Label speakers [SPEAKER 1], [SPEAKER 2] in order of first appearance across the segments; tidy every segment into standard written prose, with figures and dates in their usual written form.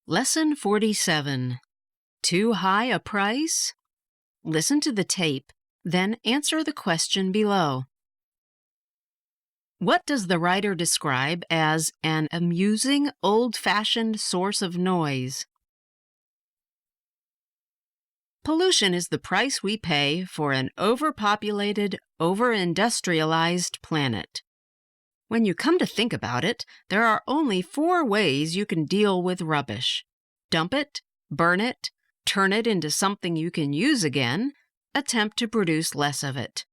[SPEAKER 1] Lesson 47. Too high a price? Listen to the tape, then answer the question below. What does the writer describe as an amusing, old-fashioned source of noise? Pollution is the price we pay for an overpopulated, over-industrialized planet. When you come to think about it, there are only 4 ways you can deal with rubbish: dump it, burn it, turn it into something you can use again, attempt to produce less of it.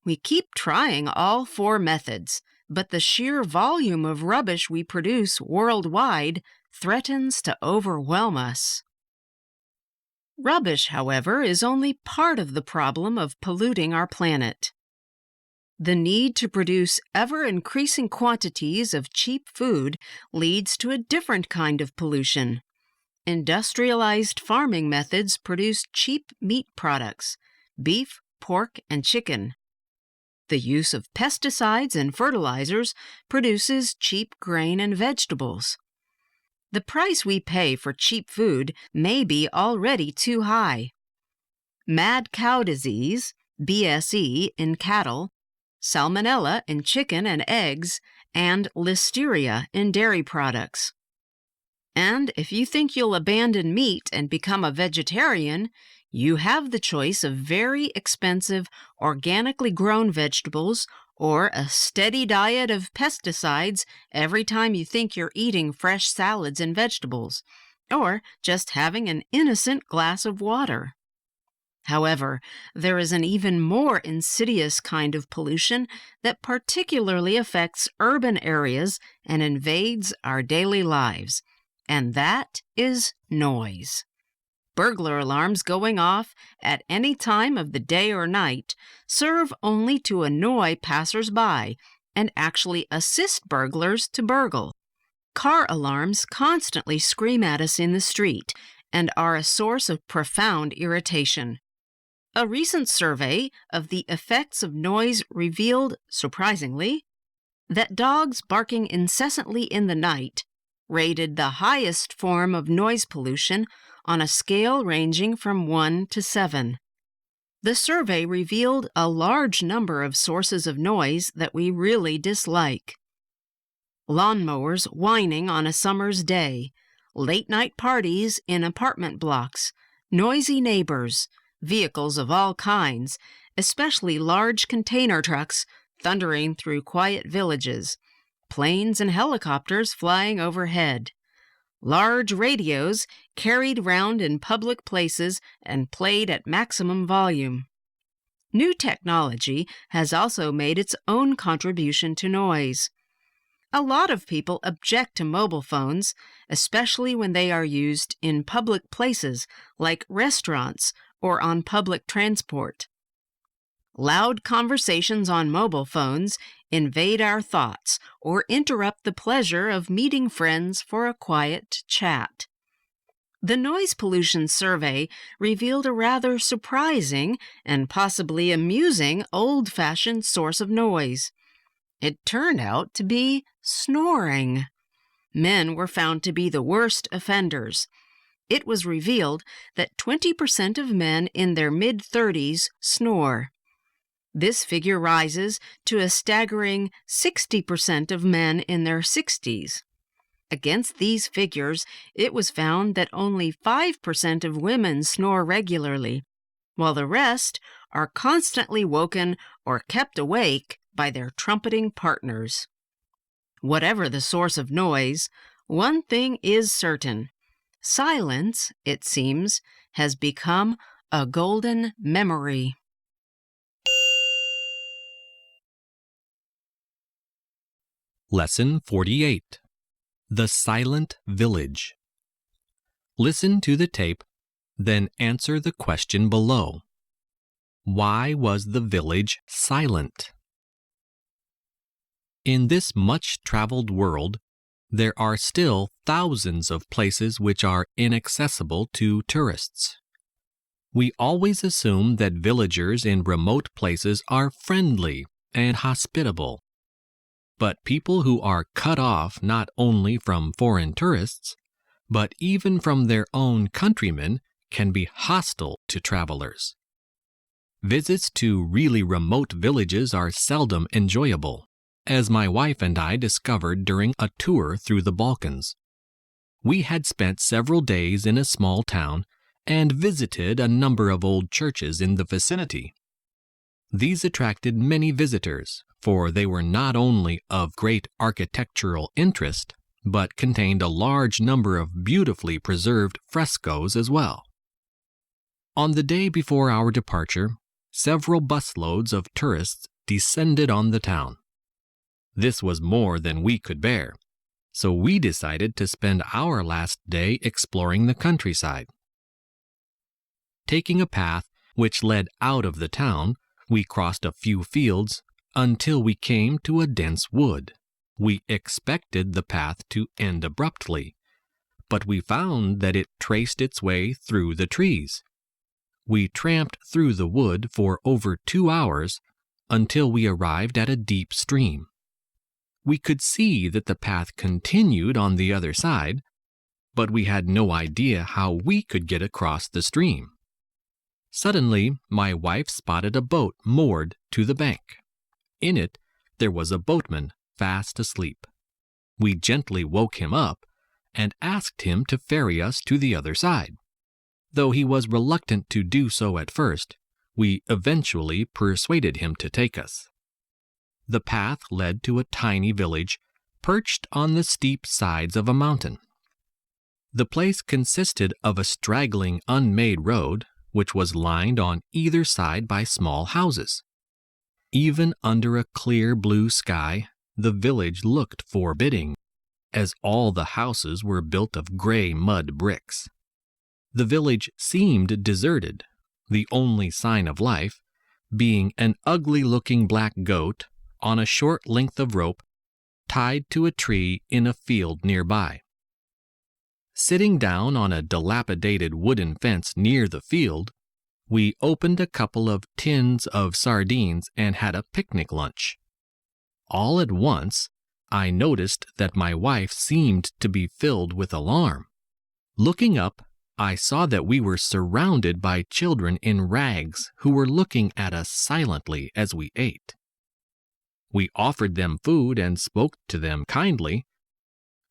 [SPEAKER 1] We keep trying all 4 methods, but the sheer volume of rubbish we produce worldwide threatens to overwhelm us. Rubbish, however, is only part of the problem of polluting our planet. The need to produce ever-increasing quantities of cheap food leads to a different kind of pollution. Industrialized farming methods produce cheap meat products: beef, pork, and chicken. The use of pesticides and fertilizers produces cheap grain and vegetables. The price we pay for cheap food may be already too high. Mad cow disease, BSE, in cattle, salmonella in chicken and eggs, and listeria in dairy products. And if you think you'll abandon meat and become a vegetarian, you have the choice of very expensive, organically grown vegetables or a steady diet of pesticides every time you think you're eating fresh salads and vegetables, or just having an innocent glass of water. However, there is an even more insidious kind of pollution that particularly affects urban areas and invades our daily lives, and that is noise. Burglar alarms going off at any time of the day or night serve only to annoy passers-by and actually assist burglars to burgle. Car alarms constantly scream at us in the street and are a source of profound irritation. A recent survey of the effects of noise revealed, surprisingly, that dogs barking incessantly in the night rated the highest form of noise pollution on a scale ranging from 1 to 7. The survey revealed a large number of sources of noise that we really dislike: lawnmowers whining on a summer's day, late-night parties in apartment blocks, noisy neighbors, vehicles of all kinds, especially large container trucks thundering through quiet villages, planes and helicopters flying overhead, large radios carried round in public places and played at maximum volume. New technology has also made its own contribution to noise. A lot of people object to mobile phones, especially when they are used in public places like restaurants or on public transport. Loud conversations on mobile phones invade our thoughts or interrupt the pleasure of meeting friends for a quiet chat. The Noise Pollution Survey revealed a rather surprising and possibly amusing old-fashioned source of noise. It turned out to be snoring. Men were found to be the worst offenders. It was revealed that 20% of men in their mid-30s snore. This figure rises to a staggering 60% of men in their 60s. Against these figures, it was found that only 5% of women snore regularly, while the rest are constantly woken or kept awake by their trumpeting partners. Whatever the source of noise, one thing is certain: silence, it seems, has become a golden memory.
[SPEAKER 2] Lesson 48. The Silent Village. Listen to the tape, then answer the question below. Why was the village silent? In this much-traveled world, there are still thousands of places which are inaccessible to tourists. We always assume that villagers in remote places are friendly and hospitable. But people who are cut off not only from foreign tourists, but even from their own countrymen can be hostile to travelers. Visits to really remote villages are seldom enjoyable, as my wife and I discovered during a tour through the Balkans. We had spent several days in a small town and visited a number of old churches in the vicinity. These attracted many visitors, for they were not only of great architectural interest, but contained a large number of beautifully preserved frescoes as well. On the day before our departure, several busloads of tourists descended on the town. This was more than we could bear, so we decided to spend our last day exploring the countryside. Taking a path which led out of the town, we crossed a few fields until we came to a dense wood. We expected the path to end abruptly, but we found that it traced its way through the trees. We tramped through the wood for over 2 hours until we arrived at a deep stream. We could see that the path continued on the other side, but we had no idea how we could get across the stream. Suddenly, my wife spotted a boat moored to the bank. In it, there was a boatman fast asleep. We gently woke him up and asked him to ferry us to the other side. Though he was reluctant to do so at first, we eventually persuaded him to take us. The path led to a tiny village perched on the steep sides of a mountain. The place consisted of a straggling, unmade road, which was lined on either side by small houses. Even under a clear blue sky, the village looked forbidding, as all the houses were built of gray mud bricks. The village seemed deserted, the only sign of life being an ugly-looking black goat on a short length of rope tied to a tree in a field nearby. Sitting down on a dilapidated wooden fence near the field, we opened a couple of tins of sardines and had a picnic lunch. All at once, I noticed that my wife seemed to be filled with alarm. Looking up, I saw that we were surrounded by children in rags who were looking at us silently as we ate. We offered them food and spoke to them kindly,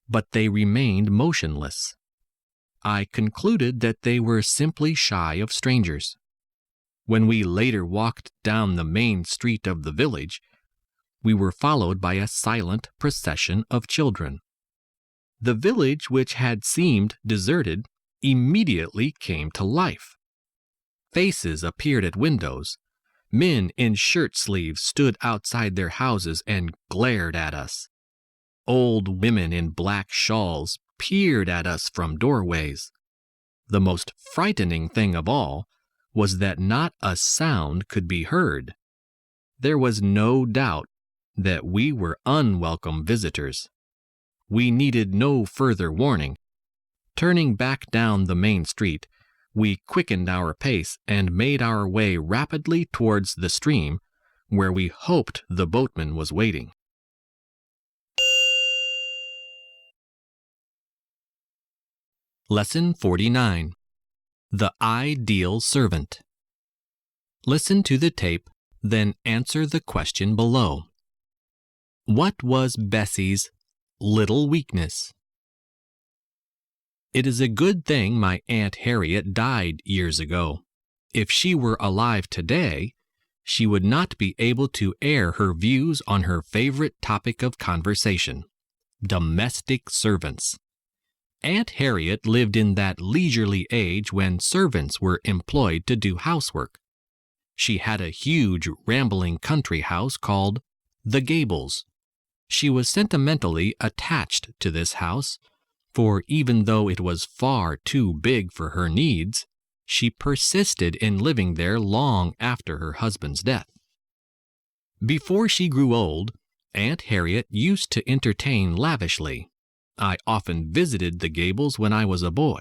[SPEAKER 2] but they remained motionless. I concluded that they were simply shy of strangers. When we later walked down the main street of the village, we were followed by a silent procession of children. The village, which had seemed deserted, immediately came to life. Faces appeared at windows. Men in shirt sleeves stood outside their houses and glared at us. Old women in black shawls peered at us from doorways. The most frightening thing of all was that not a sound could be heard. There was no doubt that we were unwelcome visitors. We needed no further warning. Turning back down the main street, we quickened our pace and made our way rapidly towards the stream, where we hoped the boatman was waiting. Lesson 49. The Ideal Servant. Listen to the tape, then answer the question below. What was Bessie's little weakness? It is a good thing my Aunt Harriet died years ago. If she were alive today, she would not be able to air her views on her favorite topic of conversation, domestic servants. Aunt Harriet lived in that leisurely age when servants were employed to do housework. She had a huge, rambling country house called The Gables. She was sentimentally attached to this house, for even though it was far too big for her needs, she persisted in living there long after her husband's death. Before she grew old, Aunt Harriet used to entertain lavishly. I often visited the Gables when I was a boy.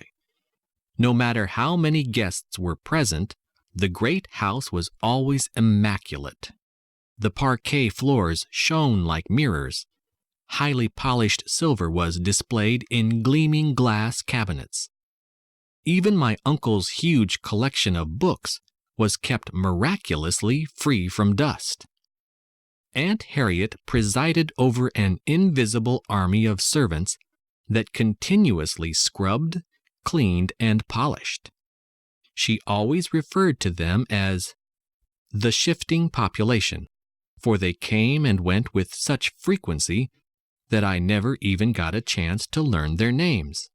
[SPEAKER 2] No matter how many guests were present, the great house was always immaculate. The parquet floors shone like mirrors. highly polished silver was displayed in gleaming glass cabinets. Even my uncle's huge collection of books was kept miraculously free from dust. Aunt Harriet presided over an invisible army of servants that continuously scrubbed, cleaned, and polished. She always referred to them as the shifting population, for they came and went with such frequency that I never even got a chance to learn their names.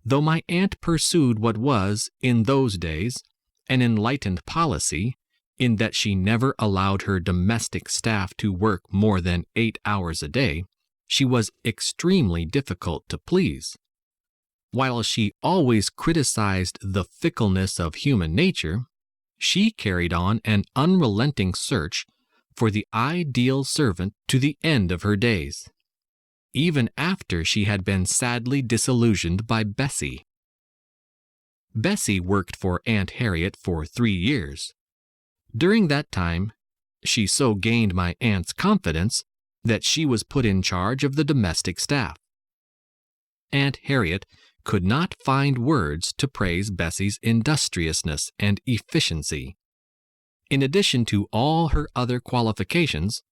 [SPEAKER 2] Though my aunt pursued what was, in those days, an enlightened policy, in that she never allowed her domestic staff to work more than 8 hours a day, she was extremely difficult to please. While she always criticized the fickleness of human nature, she carried on an unrelenting search for the ideal servant to the end of her days, even after she had been sadly disillusioned by Bessie. Bessie worked for Aunt Harriet for 3 years. During that time, she so gained my aunt's confidence that she was put in charge of the domestic staff. Aunt Harriet could not find words to praise Bessie's industriousness and efficiency. In addition to all her other qualifications,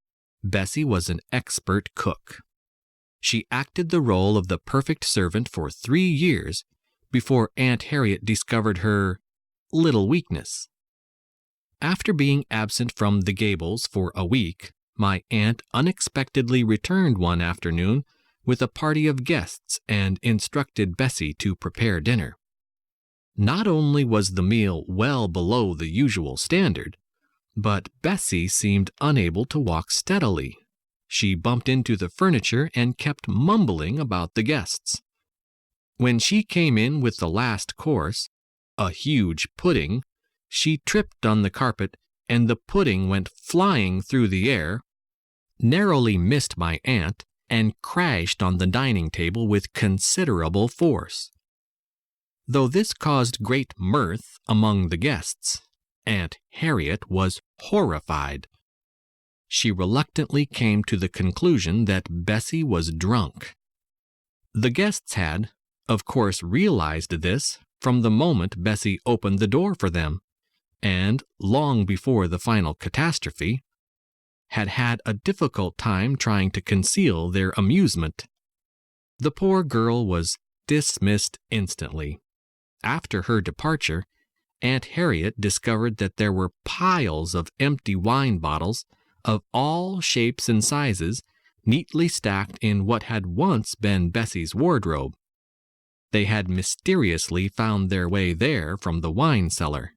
[SPEAKER 2] Bessie was an expert cook. She acted the role of the perfect servant for 3 years before Aunt Harriet discovered her little weakness. After being absent from the Gables for a week, my aunt unexpectedly returned one afternoon with a party of guests and instructed Bessie to prepare dinner. Not only was the meal well below the usual standard, but Bessie seemed unable to walk steadily. She bumped into the furniture and kept mumbling about the guests. When she came in with the last course, a huge pudding, she tripped on the carpet and the pudding went flying through the air, narrowly missed my aunt, and crashed on the dining table with considerable force. Though this caused great mirth among the guests, Aunt Harriet was horrified. She reluctantly came to the conclusion that Bessie was drunk. The guests had, of course, realized this from the moment Bessie opened the door for them, and, long before the final catastrophe, had had a difficult time trying to conceal their amusement. The poor girl was dismissed instantly. After her departure, Aunt Harriet discovered that there were piles of empty wine bottles of all shapes and sizes neatly stacked in what had once been Bessie's wardrobe. They had mysteriously found their way there from the wine cellar.